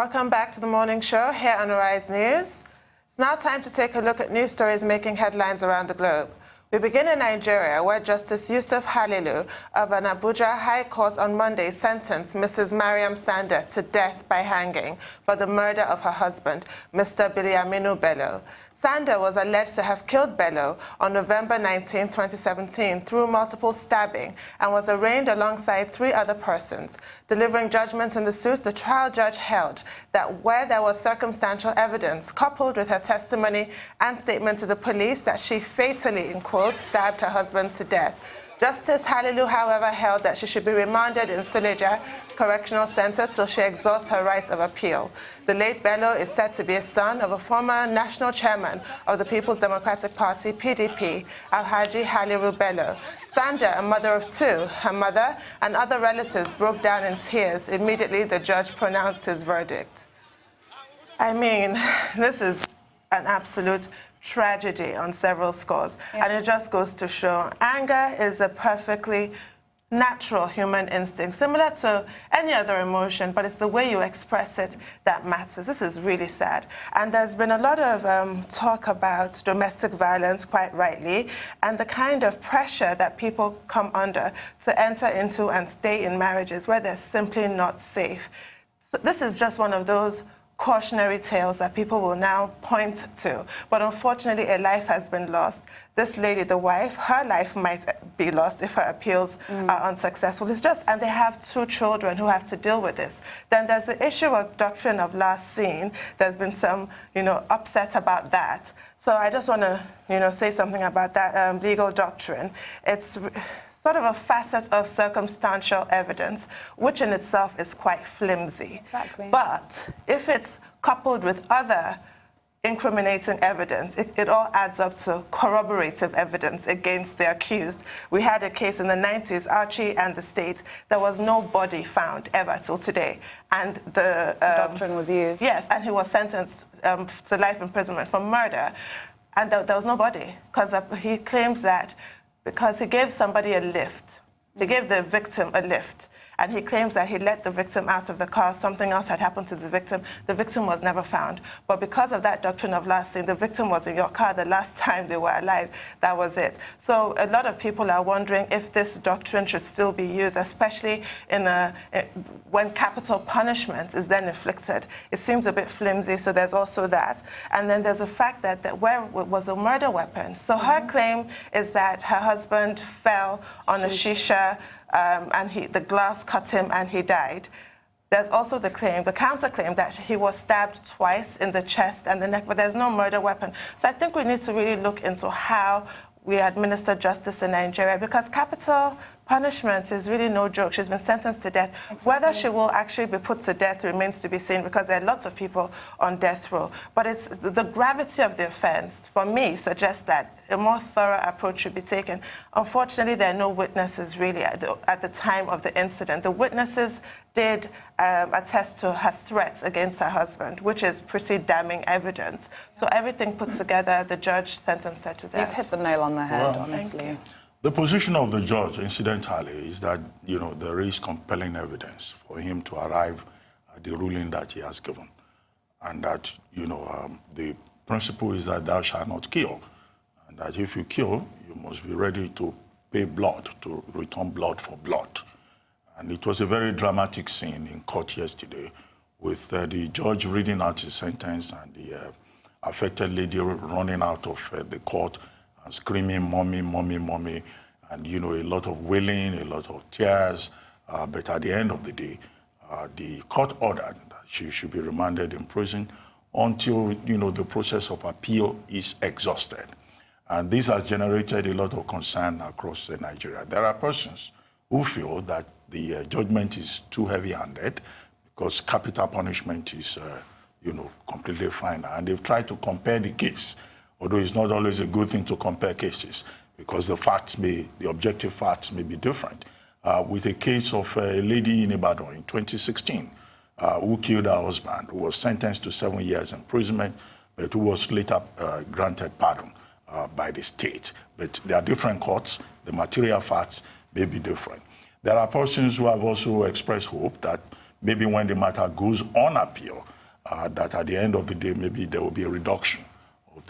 Welcome back to the morning show here on Arise News. It's now time to take a look at news stories making headlines around the globe. We begin in Nigeria, where Justice Yusuf Halilu of an Abuja High Court on Monday sentenced Mrs. Mariam Sanda to death by hanging for the murder of her husband, Mr. Biliaminu Bello. Sanda was alleged to have killed Bello on November 19, 2017, through multiple stabbing and was arraigned alongside 3 other persons. Delivering judgment in the suit, the trial judge held that where there was circumstantial evidence coupled with her testimony and statement to the police that she fatally, in quotes, stabbed her husband to death. Justice Halilu, however, held that she should be remanded in Suleja Correctional Center till she exhausts her right of appeal. The late Bello is said to be a son of a former national chairman of the People's Democratic Party, PDP, Alhaji Haliru Bello. Sanda, a mother of 2, her mother and other relatives broke down in tears immediately the judge pronounced his verdict. I mean, this is an absolute tragedy on several scores. Yeah. And it just goes to show anger is a perfectly natural human instinct, similar to any other emotion, but it's the way you express it that matters. This is really sad. And there's been a lot of talk about domestic violence, quite rightly, and the kind of pressure that people come under to enter into and stay in marriages where they're simply not safe. So this is just one of those cautionary tales that people will now point to. But unfortunately, a life has been lost. This lady, the wife, her life might be lost if her appeals are unsuccessful. It's just, and they have 2 children who have to deal with this. Then there's the issue of doctrine of last seen. There's been some, upset about that. So I just want to, say something about that legal doctrine. It's sort of a facet of circumstantial evidence, which in itself is quite flimsy. Exactly. But if it's coupled with other incriminating evidence, it all adds up to corroborative evidence against the accused. We had a case in the 90s, Archie and the state. There was no body found ever till today. And the doctrine was used. Yes, and he was sentenced to life imprisonment for murder. And there was no body, because he claims that because he gave somebody a lift. He gave the victim a lift. And he claims that he let the victim out of the car. Something else had happened to the victim. The victim was never found. But because of that doctrine of last seen, the victim was in your car the last time they were alive. That was it. So a lot of people are wondering if this doctrine should still be used, especially when capital punishment is then inflicted. It seems a bit flimsy, so there's also that. And then there's the fact that where was a murder weapon. So her claim is that her husband fell on a shisha, and the glass cut him and he died. There's also the counterclaim that he was stabbed twice in the chest and the neck, but there's no murder weapon. So I think we need to really look into how we administer justice in Nigeria, because capital punishment is really no joke. She's been sentenced to death. Exactly. Whether she will actually be put to death remains to be seen, because there are lots of people on death row. But it's the gravity of the offense, for me, suggests that a more thorough approach should be taken. Unfortunately, there are no witnesses really at the time of the incident. The witnesses did attest to her threats against her husband, which is pretty damning evidence. So everything put together, the judge sentenced her to death. You've hit the nail on the head, well, honestly. The position of the judge, incidentally, is that, there is compelling evidence for him to arrive at the ruling that he has given. And that, the principle is that thou shalt not kill. And that if you kill, you must be ready to pay blood, to return blood for blood. And it was a very dramatic scene in court yesterday, with the judge reading out his sentence and the affected lady running out of the court and screaming, "Mommy, mommy, mommy," and, a lot of wailing, a lot of tears. But at the end of the day, the court ordered that she should be remanded in prison until, the process of appeal is exhausted. And this has generated a lot of concern across Nigeria. There are persons who feel that the judgment is too heavy-handed because capital punishment is, completely fine. And they've tried to compare the case, although it's not always a good thing to compare cases, because the objective facts may be different. With a case of a lady in Ibadan in 2016 who killed her husband, who was sentenced to 7 years imprisonment, but who was later granted pardon by the state. But there are different courts. The material facts may be different. There are persons who have also expressed hope that maybe when the matter goes on appeal, that at the end of the day, maybe there will be a reduction of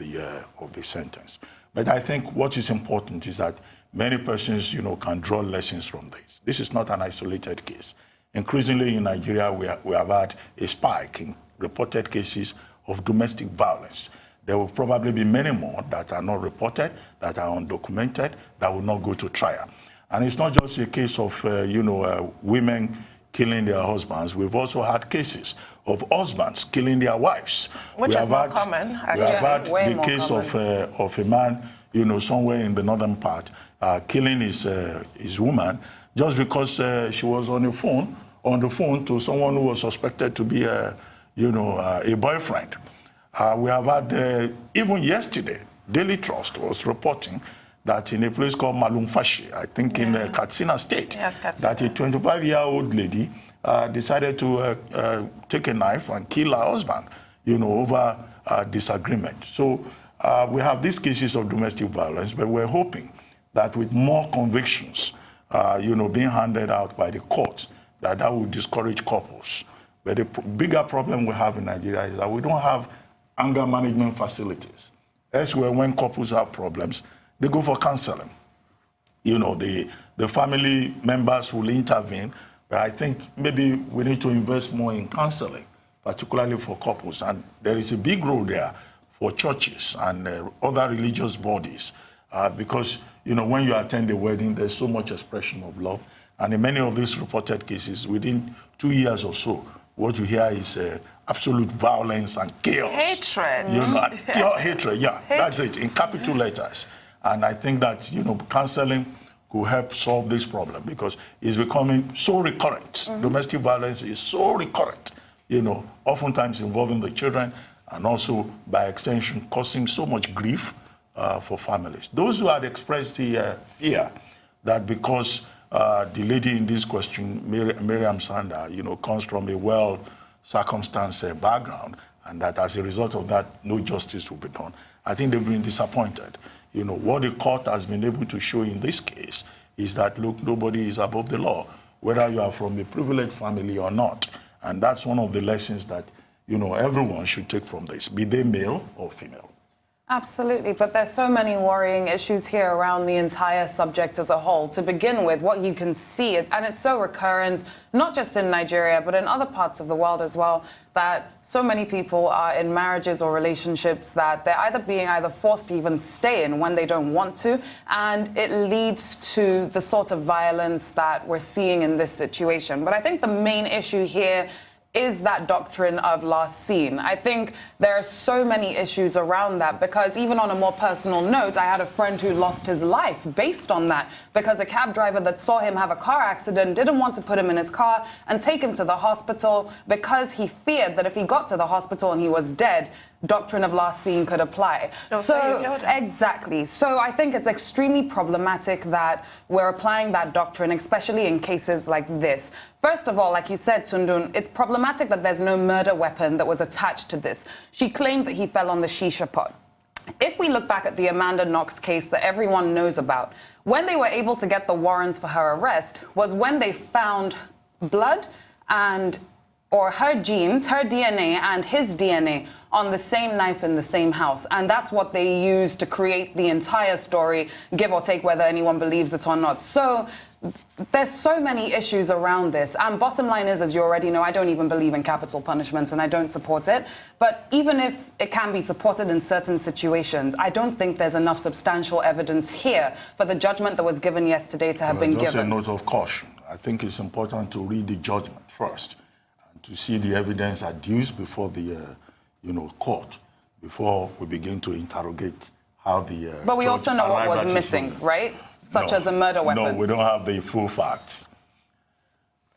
the sentence. But I think what is important is that many persons, can draw lessons from this. This is not an isolated case. Increasingly in Nigeria, we have had a spike in reported cases of domestic violence. There will probably be many more that are not reported, that are undocumented, that will not go to trial. And it's not just a case of, women killing their husbands. We've also had cases of husbands killing their wives. Which is more common, actually. We have had the case common. of a man, somewhere in the northern part, killing his woman just because she was on the phone to someone who was suspected to be a boyfriend. We have had, even yesterday, Daily Trust was reporting that in a place called Malumfashi, I think in Katsina State, that a 25-year-old lady decided to take a knife and kill her husband, over disagreement. So we have these cases of domestic violence, but we're hoping that with more convictions, being handed out by the courts, that will discourage couples. But the bigger problem we have in Nigeria is that we don't have anger management facilities. Elsewhere, when couples have problems, they go for counseling. The family members will intervene, but I think maybe we need to invest more in counseling, particularly for couples. And there is a big role there for churches and other religious bodies, because, when you attend a wedding, there's so much expression of love. And in many of these reported cases, within 2 years or so, what you hear is absolute violence and chaos. Hatred. Pure hatred, that's it, in capital letters. And I think that, counseling could help solve this problem because it's becoming so recurrent. Domestic violence is so recurrent, oftentimes involving the children and also, by extension, causing so much grief for families. Those who had expressed the fear that because the lady in this question, Miriam Sanda, comes from a well-circumstanced background, and that as a result of that, no justice will be done. I think they've been disappointed. What the court has been able to show in this case is that, look, nobody is above the law, whether you are from a privileged family or not. And that's one of the lessons that, everyone should take from this, be they male or female. Absolutely, but there's so many worrying issues here around the entire subject as a whole. To begin with, what you can see, and it's so recurrent, not just in Nigeria, but in other parts of the world as well, that so many people are in marriages or relationships that they're either forced to even stay in when they don't want to, and it leads to the sort of violence that we're seeing in this situation. But I think the main issue here is that doctrine of last seen. I think there are so many issues around that because even on a more personal note, I had a friend who lost his life based on that because a cab driver that saw him have a car accident didn't want to put him in his car and take him to the hospital because he feared that if he got to the hospital and he was dead, doctrine of last seen could apply. Exactly. So I think it's extremely problematic that we're applying that doctrine, especially in cases like this. First of all, like you said, Tundun, it's problematic that there's no murder weapon that was attached to this. She claimed that he fell on the shisha pot. If we look back at the Amanda Knox case that everyone knows about, when they were able to get the warrants for her arrest was when they found blood or her genes, her DNA and his DNA on the same knife in the same house. And that's what they used to create the entire story, give or take whether anyone believes it or not. So there's so many issues around this. And bottom line is, as you already know, I don't even believe in capital punishments and I don't support it. But even if it can be supported in certain situations, I don't think there's enough substantial evidence here for the judgment that was given yesterday to have been given. Just a note of caution. I think it's important to read the judgment first, to see the evidence adduced before the court, before we begin to interrogate how the But we also know what was missing, right? Such as a murder weapon. No, we don't have the full facts.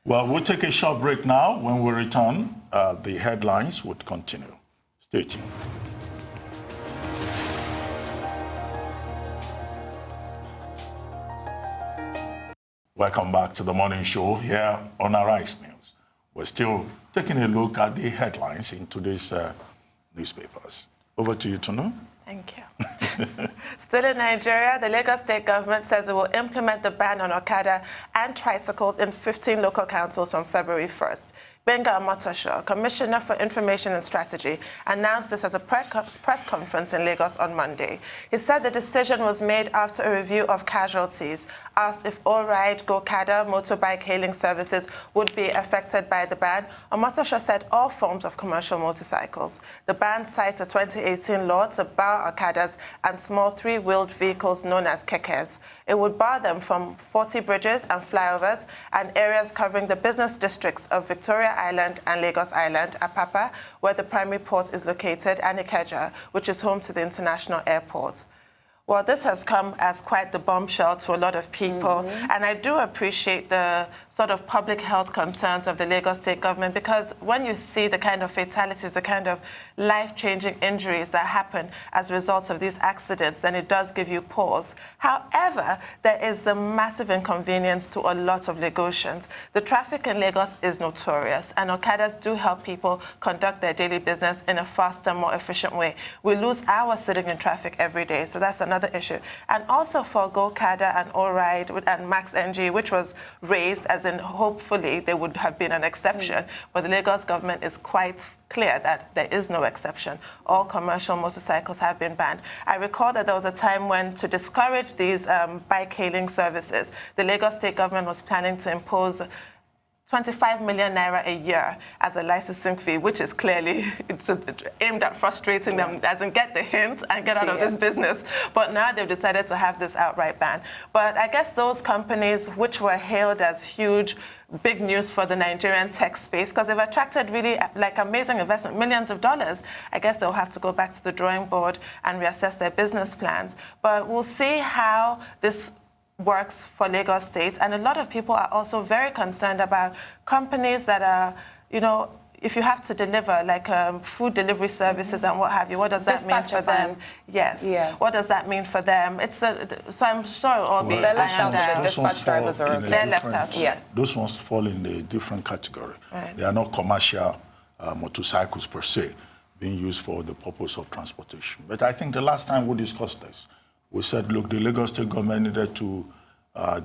Well, we'll take a short break now. When we return, the headlines would continue. Stay tuned. Welcome back to the morning show here on Arise News. We're still taking a look at the headlines in today's newspapers. Over to you, Tunu. Thank you. Still in Nigeria, the Lagos state government says it will implement the ban on okada and tricycles in 15 local councils from February 1st. Benga Omotosho, Commissioner for Information and Strategy, announced this as a press conference in Lagos on Monday. He said the decision was made after a review of casualties. Asked if all-ride, okada, motorbike hailing services would be affected by the ban, Omotosho said all forms of commercial motorcycles. The ban cites a 2018 law to bar okadas and small three-wheeled vehicles known as kekes. It would bar them from 40 bridges and flyovers and areas covering the business districts of Victoria Island and Lagos Island, Apapa, where the primary port is located, and Ikeja, which is home to the international airport. Well, this has come as quite the bombshell to a lot of people, and I do appreciate the sort of public health concerns of the Lagos state government, because when you see the kind of fatalities, the kind of life-changing injuries that happen as a result of these accidents, then it does give you pause. However, there is the massive inconvenience to a lot of Lagosians. The traffic in Lagos is notorious, and okadas do help people conduct their daily business in a faster, more efficient way. We lose hours sitting in traffic every day, so that's another issue. And also for Go-Kada and All-Ride and Max NG, which was raised as in hopefully there would have been an exception, but the Lagos government is quite clear that there is no exception. All commercial motorcycles have been banned. I recall that there was a time when, to discourage these bike hailing services, the Lagos state government was planning to impose 25 million naira a year as a licensing fee, which is clearly it's aimed at frustrating them, as in get the hint and get out of this business. But now they've decided to have this outright ban. But I guess those companies which were hailed as huge, big news for the Nigerian tech space, because they've attracted really like amazing investment, millions of dollars, I guess they'll have to go back to the drawing board and reassess their business plans. But we'll see how this works for Lagos State, and a lot of people are also very concerned about companies that are, you know, if you have to deliver like food delivery services and what have you, what does that mean for them? Yes. Yeah. What does that mean for them? So I'm sure it will be. They're left out. The dispatch drivers are okay. They're left out. Yeah. Those ones fall in a different category. Right. They are not commercial motorcycles per se, being used for the purpose of transportation. But I think the last time we discussed this, we said, look, the Lagos state government needed to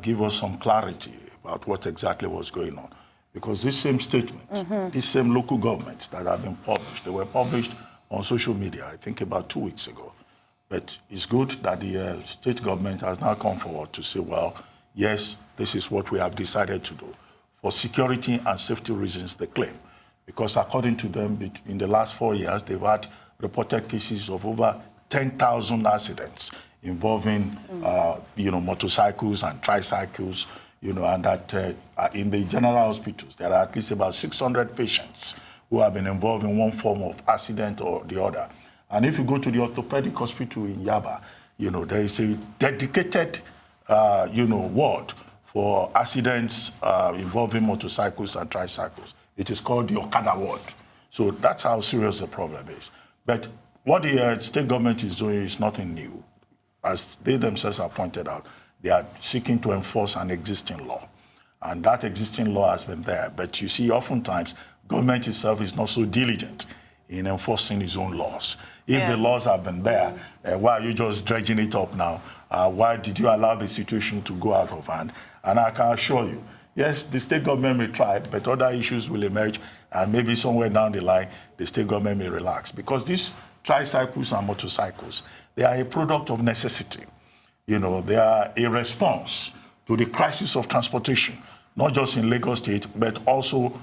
give us some clarity about what exactly was going on. Because this same statement, these same local governments that have been published, they were published on social media, I think about 2 weeks ago. But it's good that the state government has now come forward to say, well, yes, this is what we have decided to do. For security and safety reasons, they claim. Because according to them, in the last 4 years, they've had reported cases of over 10,000 accidents involving, motorcycles and tricycles, and that in the general hospitals, there are at least about 600 patients who have been involved in one form of accident or the other. And if you go to the orthopedic hospital in Yaba, there is a dedicated, ward for accidents involving motorcycles and tricycles. It is called the Okada ward. So that's how serious the problem is. But what the state government is doing is nothing new. As they themselves have pointed out, they are seeking to enforce an existing law. And that existing law has been there. But you see, oftentimes, government itself is not so diligent in enforcing its own laws. If the laws have been there, why are you just dredging it up now? Why did you allow the situation to go out of hand? And I can assure you, yes, the state government may try, but other issues will emerge, and maybe somewhere down the line, the state government may relax. Because these tricycles and motorcycles, they are a product of necessity. They are a response to the crisis of transportation, not just in Lagos State, but also,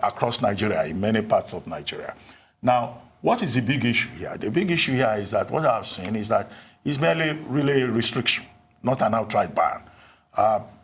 across Nigeria, in many parts of Nigeria. Now, what is the big issue here? The big issue here is that what I've seen is that it's merely really a restriction, not an outright ban.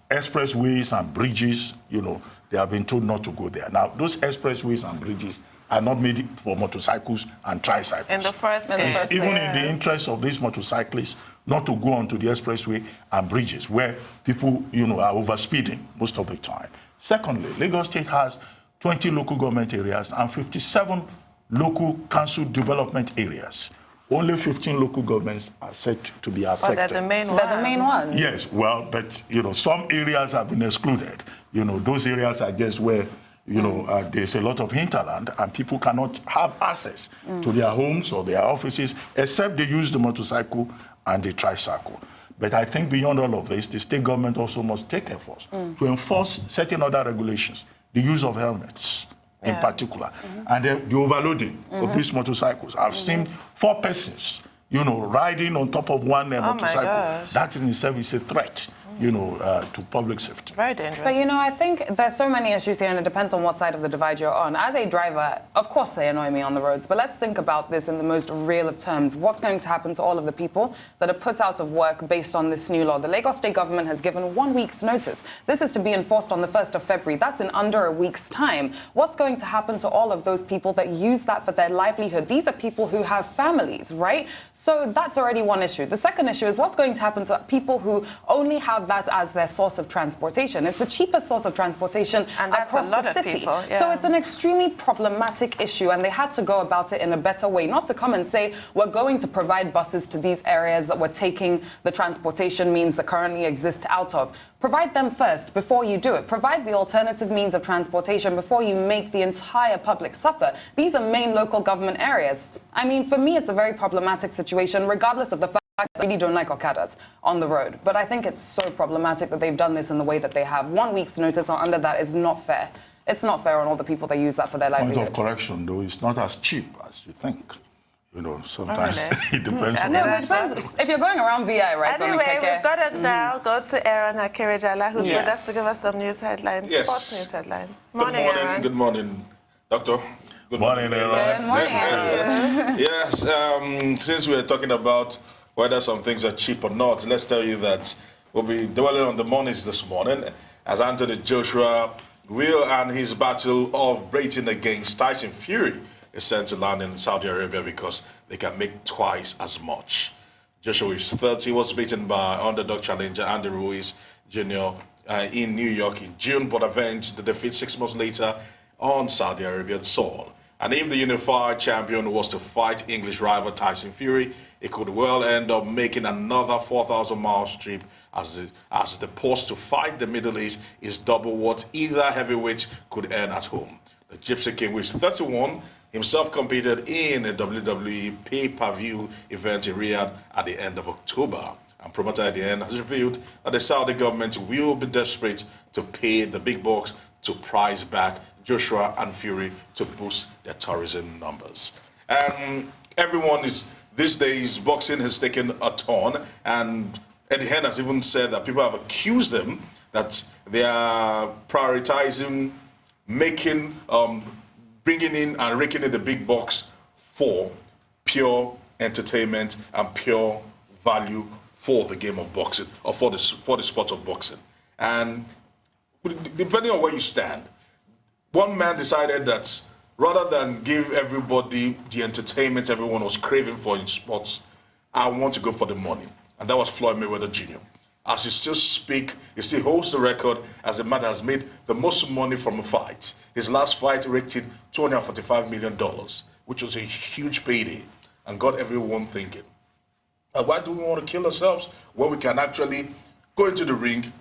Expressways and bridges, they have been told not to go there. Now, those expressways and bridges are not made for motorcycles and tricycles. In the first place. It's even in the interest of these motorcyclists not to go onto the expressway and bridges where people, are overspeeding most of the time. Secondly, Lagos State has 20 local government areas and 57 local council development areas. Only 15 local governments are said to be affected. Oh, they're the main ones. They're the main ones. Yes, well, but, some areas have been excluded. Those areas are just where there's a lot of hinterland and people cannot have access to their homes or their offices except they use the motorcycle and the tricycle. But I think beyond all of this, the state government also must take efforts to enforce certain other regulations. The use of helmets, in particular. And the overloading of these motorcycles. I've seen 4 persons, riding on top of one motorcycle. gosh. That in itself is a threat, to public safety. Very dangerous. But I think there's so many issues here, and it depends on what side of the divide you're on. As a driver, of course they annoy me on the roads, but let's think about this in the most real of terms. What's going to happen to all of the people that are put out of work based on this new law? The Lagos State government has given 1 week's notice. This is to be enforced on the 1st of February. That's in under a week's time. What's going to happen to all of those people that use that for their livelihood? These are people who have families, right? So that's already one issue. The second issue is what's going to happen to people who only have that as their source of transportation. It's the cheapest source of transportation And that's across a lot the of city. people, yeah. So it's an extremely problematic issue, and they had to go about it in a better way, not to come and say, we're going to provide buses to these areas that we're taking the transportation means that currently exist out of. Provide them first before you do it. Provide the alternative means of transportation before you make the entire public suffer. These are main local government areas. I mean, for me, it's a very problematic situation, regardless of the fact I really don't like okadas on the road. But I think it's so problematic that they've done this in the way that they have. 1 week's notice under that is not fair. It's not fair on all the people that use that for their livelihood. Point of correction, though, it's not as cheap as you think. Sometimes it depends on No, but it depends. If you're going around VI, right? Anyway, we've got to now go to Aaron Akirijala, who's with us to give us some news headlines, Yes. sports news headlines. Good morning, Doctor. Good morning, Aaron. Good morning. Yes, since we're talking about whether some things are cheap or not, let's tell you that we'll be dwelling on the monies this morning as Anthony Joshua will and his battle of Britain against Tyson Fury is sent to land in Saudi Arabia because they can make twice as much. Joshua is 30, was beaten by underdog challenger Andy Ruiz Jr. In New York in June, but avenged the defeat 6 months later on Saudi Arabian soil. And if the unified champion was to fight English rival Tyson Fury, it could well end up making another 4,000-mile trip as the post to fight the Middle East is double what either heavyweight could earn at home. The Gypsy King, who is 31, himself competed in a WWE pay-per-view event in Riyadh at the end of October. And promoter at the end has revealed that the Saudi government will be desperate to pay the big bucks to prize back Joshua and Fury to boost their tourism numbers. Everyone is, these days, boxing has taken a turn, and Eddie Hearn has even said that people have accused them that they are prioritizing making, bringing in and raking in the big bucks for pure entertainment and pure value for the game of boxing, or for the sport of boxing. And depending on where you stand, one man decided that rather than give everybody the entertainment everyone was craving for in sports, I want to go for the money. And that was Floyd Mayweather Jr. As he still speaks, he still holds the record as the man that has made the most money from a fight. His last fight raked in $245 million, which was a huge payday, and got everyone thinking, why do we want to kill ourselves when we can actually go into the ring,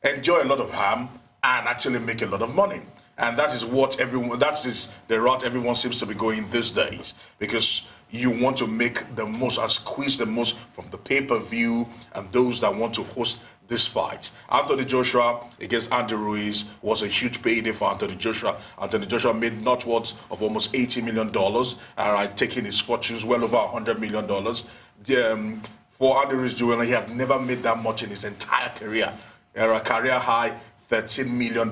enjoy a lot of ham, and actually make a lot of money? And that is what everyone, that is the route everyone seems to be going these days, because you want to make the most and squeeze the most from the pay-per-view and those that want to host this fight. Anthony Joshua against Andy Ruiz was a huge payday for Anthony Joshua. Anthony Joshua made northwards of almost $80 million, taking his fortunes well over $100 million. For Andy Ruiz Jr., he had never made that much in his entire career. A career high, $13 million.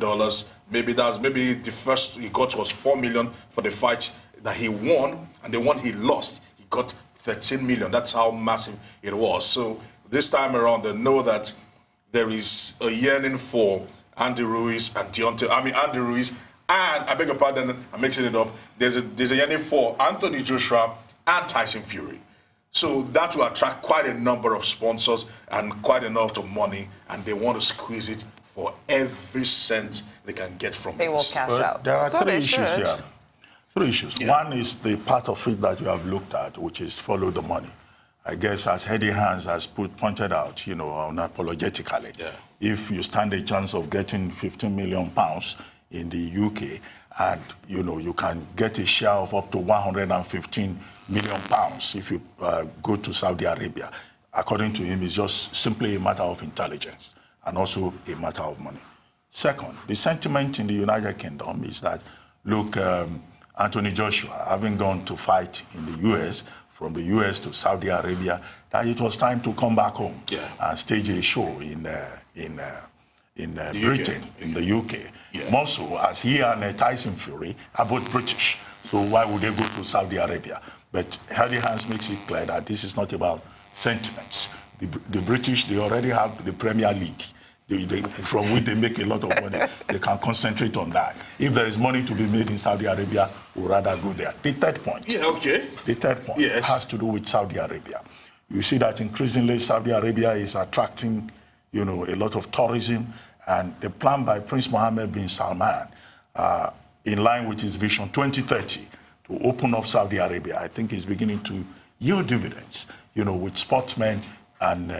Maybe the first he got was $4 million for the fight that he won, and the one he lost, he got $13 million. That's how massive it was. So this time around, they know that there is a yearning for Andy Ruiz and Andy Ruiz, and I beg your pardon, I'm mixing it up. There's a yearning for Anthony Joshua and Tyson Fury. So that will attract quite a number of sponsors and quite enough of money, and they want to squeeze it for every cent they can get from it. They will cash out. There are So three they issues should. here. 3 issues. Yeah. One is the part of it that you have looked at, which is follow the money. I guess as Eddie Hearn has pointed out, unapologetically, if you stand a chance of getting £15 million in the UK, and you can get a share of up to £115 million if you go to Saudi Arabia, according to him, it's just simply a matter of intelligence and also a matter of money. Second, the sentiment in the United Kingdom is that Look, Anthony Joshua, having gone to fight in the U.S., from the U.S. to Saudi Arabia, that it was time to come back home and stage a show in Britain, in the UK. Yeah. More so, as he and Tyson Fury are both British, so why would they go to Saudi Arabia? But Healthy Hands makes it clear that this is not about sentiments. The British, they already have the Premier League, from which they make a lot of money. They can concentrate on that. If there is money to be made in Saudi Arabia, we'd rather go there. The third point. Yeah, okay. The third point has to do with Saudi Arabia. You see that increasingly Saudi Arabia is attracting, a lot of tourism, and the plan by Prince Mohammed bin Salman, in line with his vision 2030, to open up Saudi Arabia, I think is beginning to yield dividends, with sportsmen and,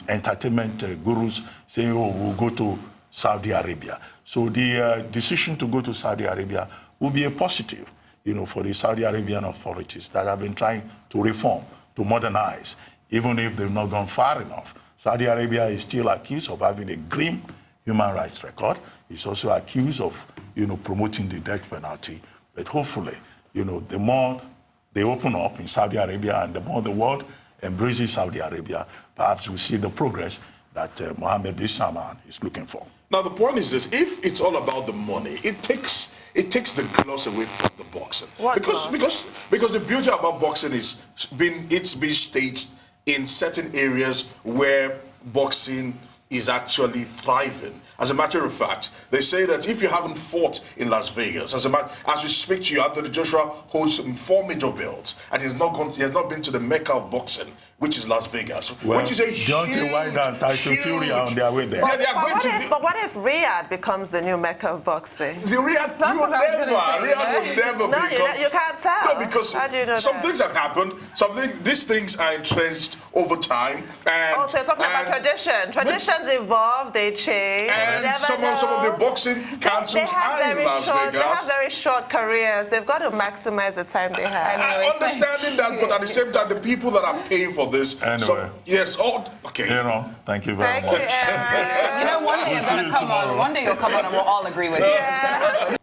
entertainment gurus saying, oh, we'll go to Saudi Arabia. So the decision to go to Saudi Arabia will be a positive, for the Saudi Arabian authorities that have been trying to reform, to modernize, even if they've not gone far enough. Saudi Arabia is still accused of having a grim human rights record. It's also accused of, promoting the death penalty. But hopefully, the more they open up in Saudi Arabia and the more the world embraces Saudi Arabia, perhaps we'll see the progress that Mohammed bin Salman is looking for. Now, the point is this: if it's all about the money, it takes the gloss away from the boxing. Because the beauty about boxing is it's been staged in certain areas where boxing is actually thriving. As a matter of fact, they say that if you haven't fought in Las Vegas, as we speak to you, Anthony Joshua holds 4 major belts, and he has not been to the Mecca of boxing, which is Las Vegas, which is a Deontay Wilder and Tyson Fury are on their way there. But, but what if Riyadh becomes the new Mecca of boxing? The Riyadh will never become. You can't tell. No, because how do you know some things have happened. These things are entrenched over time. And, so you're talking about tradition. Traditions evolve, they change. And some of the boxing councils are in Las Vegas. They have very short careers. They've got to maximize the time they have. Understanding that, but at the same time, the people that are paying for this. Anyway. Yes. Oh, okay. Thank you very much. One day you're going to come on. One day you'll come on and we'll all agree with you. It's going to happen.